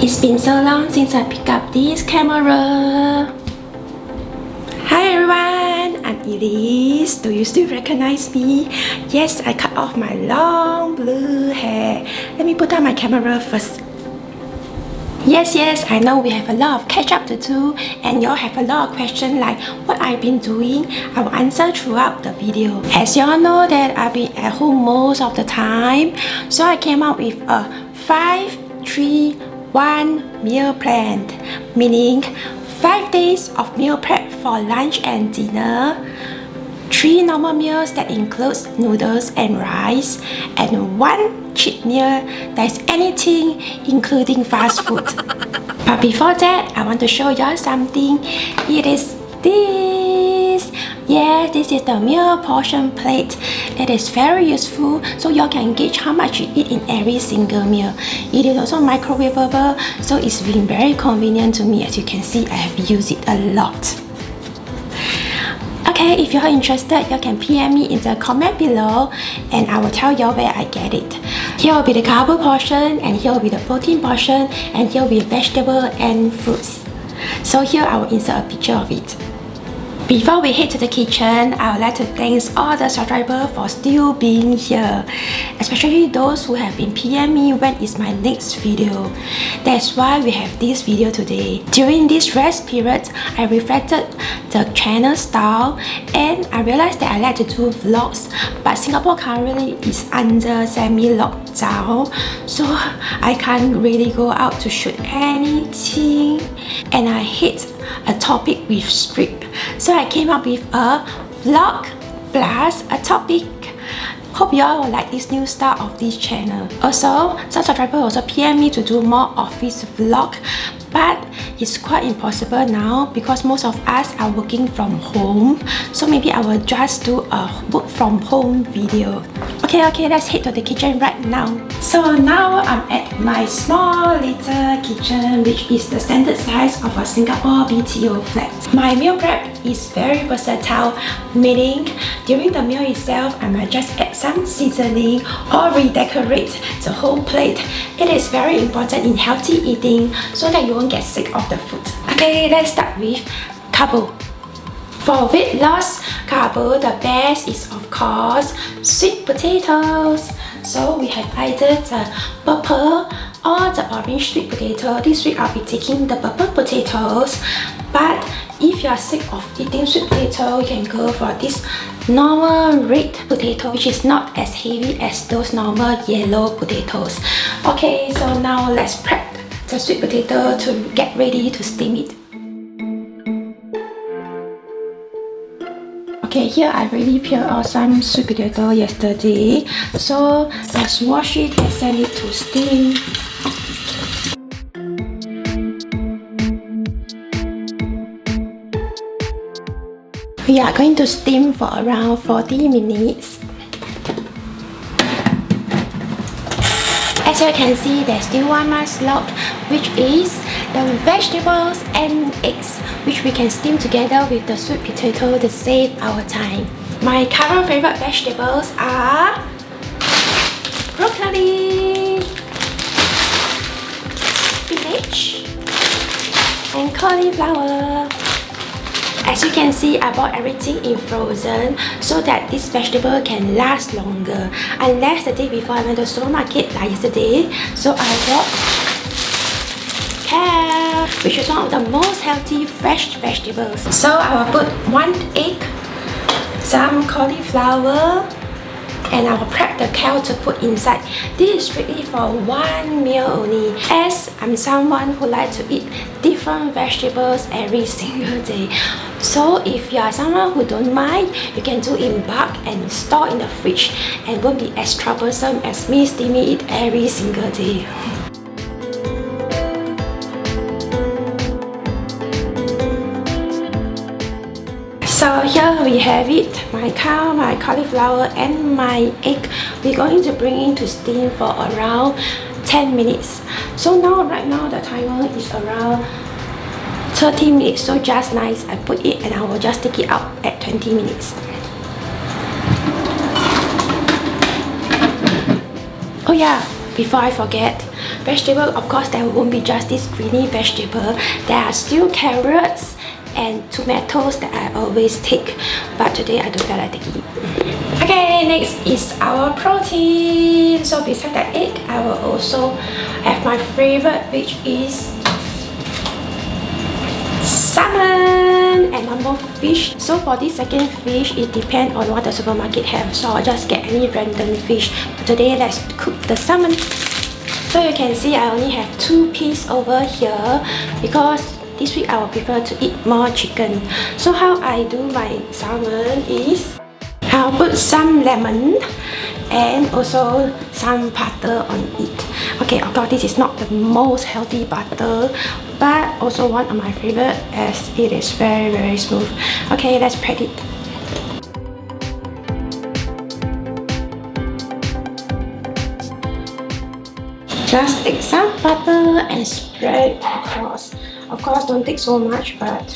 It's been so long since I picked up this camera. Hi everyone, I'm Elise. Do you still recognize me? Yes, I cut off my long blue hair. Let me put on my camera first. Yes, I know we have a lot of catch up to do and y'all have a lot of questions like what I've been doing. I will answer throughout the video. As y'all know that I've been at home most of the time, so I came up with a 5-3-1 meal plan, meaning 5 days of meal prep for lunch and dinner, 3 normal meals that includes noodles and rice, and 1 cheat meal that's anything including fast food. But before that, I want to show y'all something. It is this. Yeah, this is the meal portion plate. It is very useful so y'all can gauge how much you eat in every single meal. It is also microwavable, so it's been very convenient to me. As you can see, I have used it a lot. Okay, if you're interested, you can PM me in the comment below and I will tell you where I get it. Here will be the carb portion, and here will be the protein portion, and here will be vegetable and fruits. So here I will insert a picture of it. Before we head to the kitchen, I would like to thank all the subscribers for still being here, especially those who have been PM me when is my next video. That's why we have this video today. During this rest period, I reflected the channel style and I realized that I like to do vlogs, but Singapore currently is under semi-lockdown, so I can't really go out to shoot anything, and I hate a topic with script. So I came up with a vlog plus a topic. Hope y'all will like this new style of this channel. Also, some subscribers also PM me to do more office vlog, but it's quite impossible now because most of us are working from home. So maybe I will just do a work from home video. Okay, let's head to the kitchen right now. So now I'm at my small little kitchen, which is the standard size of a Singapore BTO flat. My meal prep is very versatile, meaning during the meal itself, I might just add some seasoning or redecorate the whole plate. It is very important in healthy eating so that you won't get sick of the food. Okay, let's start with carbo. For weight loss, carbo, the best is of course sweet potatoes. So we have either the purple or the orange sweet potato. This week I'll be taking the purple potatoes, but if you are sick of eating sweet potato, you can go for this normal red potato, which is not as heavy as those normal yellow potatoes. Okay, so now let's prep the sweet potato to get ready to steam it. Okay, here I already peeled off some sweet potato yesterday, so let's wash it and send it to steam. We are going to steam for around 40 minutes. As you can see, there's still one more left, which is the vegetables and eggs, which we can steam together with the sweet potato to save our time. My current favorite vegetables are broccoli, spinach, and cauliflower. As you can see, I bought everything in frozen so that this vegetable can last longer. Unless the day before I went to the supermarket like yesterday, so I bought kale, which is one of the most healthy fresh vegetables. So I will put 1 egg, some cauliflower, and I will prep the kale to put inside. This is strictly for 1 meal only, as I'm someone who likes to eat different vegetables every single day. So if you are someone who don't mind, you can do in bulk and store in the fridge and won't be as troublesome as me steaming it every single day. So here we have it, my kale, my cauliflower and my egg. We're going to bring it to steam for around 10 minutes. So now right now the timer is around 30 minutes, so just nice. I put it and I will just take it out at 20 minutes. Oh yeah, before I forget, vegetable, of course there won't be just this greeny vegetable. There are still carrots and tomatoes that I always take, but today I don't feel like taking it. Okay, next is our protein. So besides the egg, I will also have my favorite, which is salmon and one more fish. So for this second fish, it depends on what the supermarket have, so I'll just get any random fish. But today let's cook the salmon. So you can see I only have 2 pieces over here because this week I will prefer to eat more chicken. So how I do my salmon is I'll put some lemon and also some butter on it. Okay, of course this is not the most healthy butter, but also one of my favorite as it is very smooth. Okay, let's prep it. Just take some butter and spread it across. Of course, don't take so much, but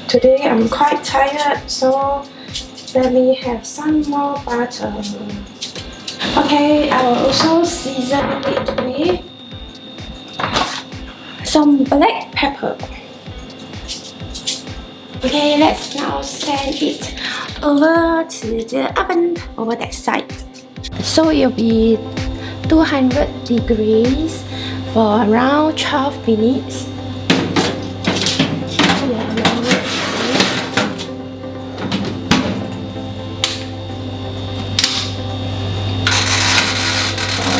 today I'm quite tired, so let me have some more butter. Okay, I will also season it with some black pepper. Okay, let's now send it over to the oven over that side. So it will be 200 degrees for around 12 minutes.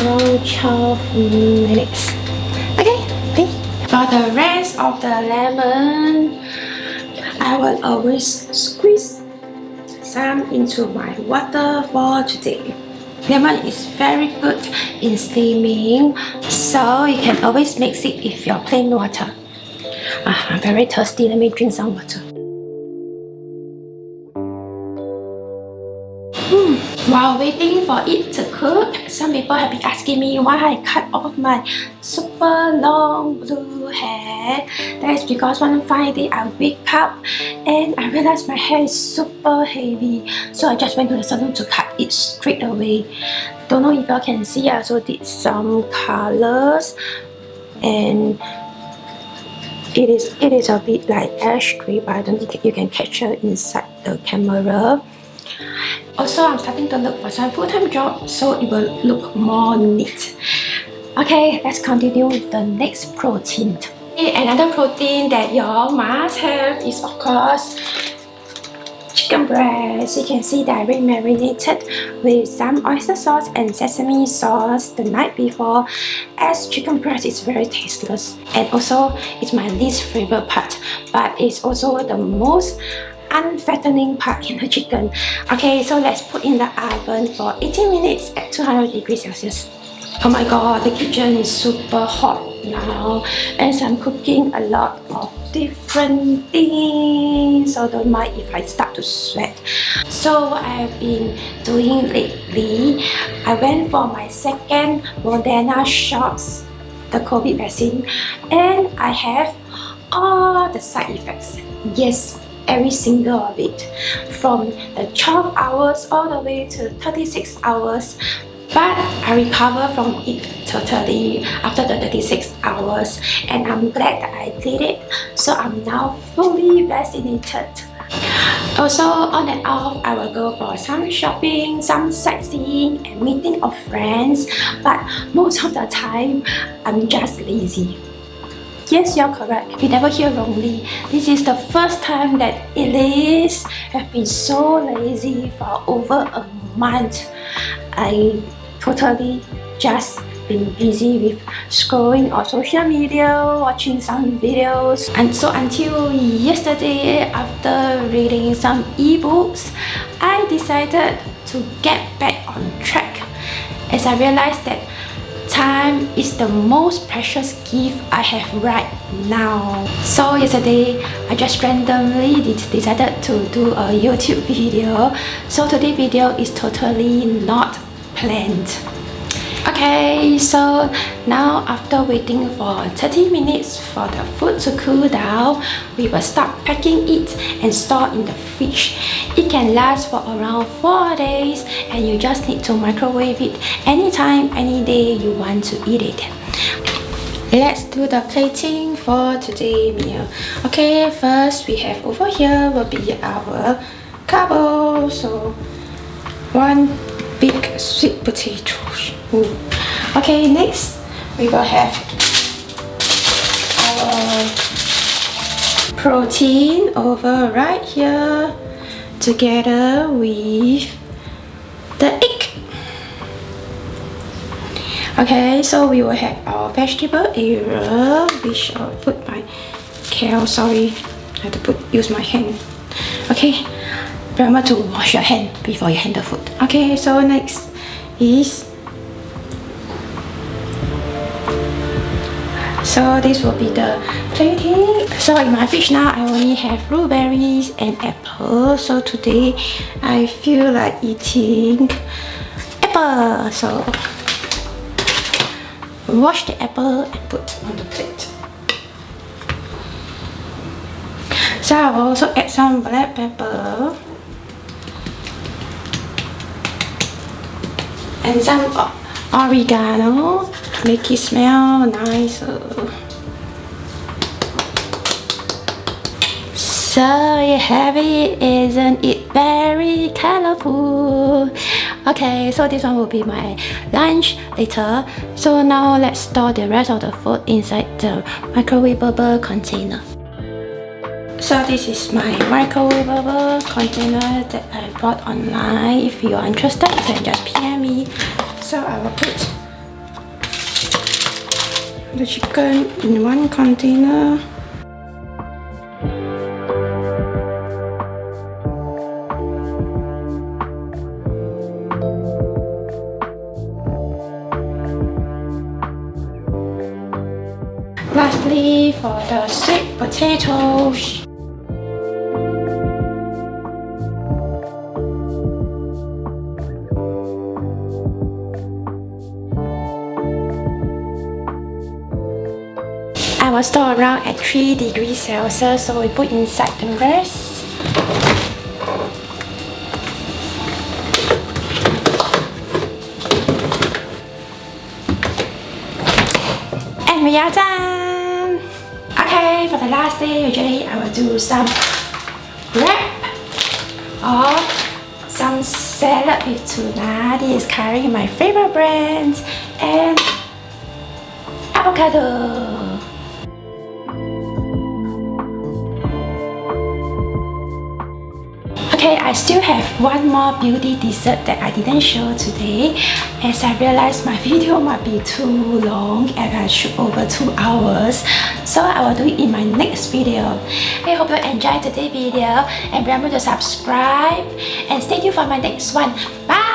Around 12 minutes. Okay. For the rest of the lemon, I will always squeeze some into my water for today. Lemon is very good in steaming, so you can always mix it with your plain water. I'm very thirsty, let me drink some water. While waiting for it to cook, some people have been asking me why I cut off my super long blue hair. That is because one fine day I wake up and I realized my hair is super heavy, so I just went to the salon to cut it straight away. Don't know if you can see, I also did some colors and it is a bit like ash gray, but I don't think you can capture inside the camera. Also, I'm starting to look for some full-time job, so it will look more neat. Okay, let's continue with the next protein. Okay, another protein that y'all must have is, of course, chicken breast. You can see that I already marinated with some oyster sauce and sesame sauce the night before, as chicken breast is very tasteless and also it's my least favorite part, but it's also the most unfattening part in the chicken. Okay, so let's put in the oven for 18 minutes at 200 degrees Celsius. Oh my god, the kitchen is super hot now as I'm cooking a lot of different things, so don't mind if I start to sweat. So what I've been doing lately, I went for my second Moderna shots, the COVID vaccine, and I have all the side effects. Yes, every single of it, from the 12 hours all the way to 36 hours. But I recovered from it totally after the 36 hours, and I'm glad that I did it. So I'm now fully vaccinated. Also, on and off, I will go for some shopping, some sightseeing and meeting of friends, but most of the time, I'm just lazy. Yes, you're correct. You never hear wrongly. This is the first time that Elise have been so lazy for over a month. I totally just been busy with scrolling on social media, watching some videos, and so until yesterday, after reading some ebooks, I decided to get back on track as I realized that time is the most precious gift I have right now. So yesterday, I just randomly decided to do a YouTube video. So today's video is totally not planned. Okay, so now after waiting for 30 minutes for the food to cool down, we will start packing it and store in the fridge. It can last for around 4 days and you just need to microwave it anytime, any day you want to eat it. Let's do the plating for today's meal. Okay, first we have over here will be our carbo. So one big sweet potato. Ooh. Okay, next we will have our protein over right here together with the egg. Okay, so we will have our vegetable area, which I'll put my kale. Sorry, I have to use my hand. Okay, remember to wash your hand before you handle food. Okay, so next is, so this will be the plating. So in my fridge now, I only have blueberries and apple. So today I feel like eating apple. So wash the apple and put on the plate. So I'll also add some black pepper and some oregano to make it smell nicer. So you have it, isn't it very colorful? Okay, so this one will be my lunch later. So now let's store the rest of the food inside the microwavable container. So this is my microwavable container that I bought online. If you are interested, you can just PM me. So I will put the chicken in one container. Lastly, for the sweet potatoes. I will store around at 3 degrees Celsius, so we put inside the rest. And we are done! Okay, for the last day, usually I will do some wrap or some salad with tuna. This is currently my favorite brand, and avocado. Okay, I still have one more beauty dessert that I didn't show today, as I realized my video might be too long and I shoot over 2 hours. So I will do it in my next video. I hope you enjoyed today's video and remember to subscribe and stay tuned for my next one. Bye!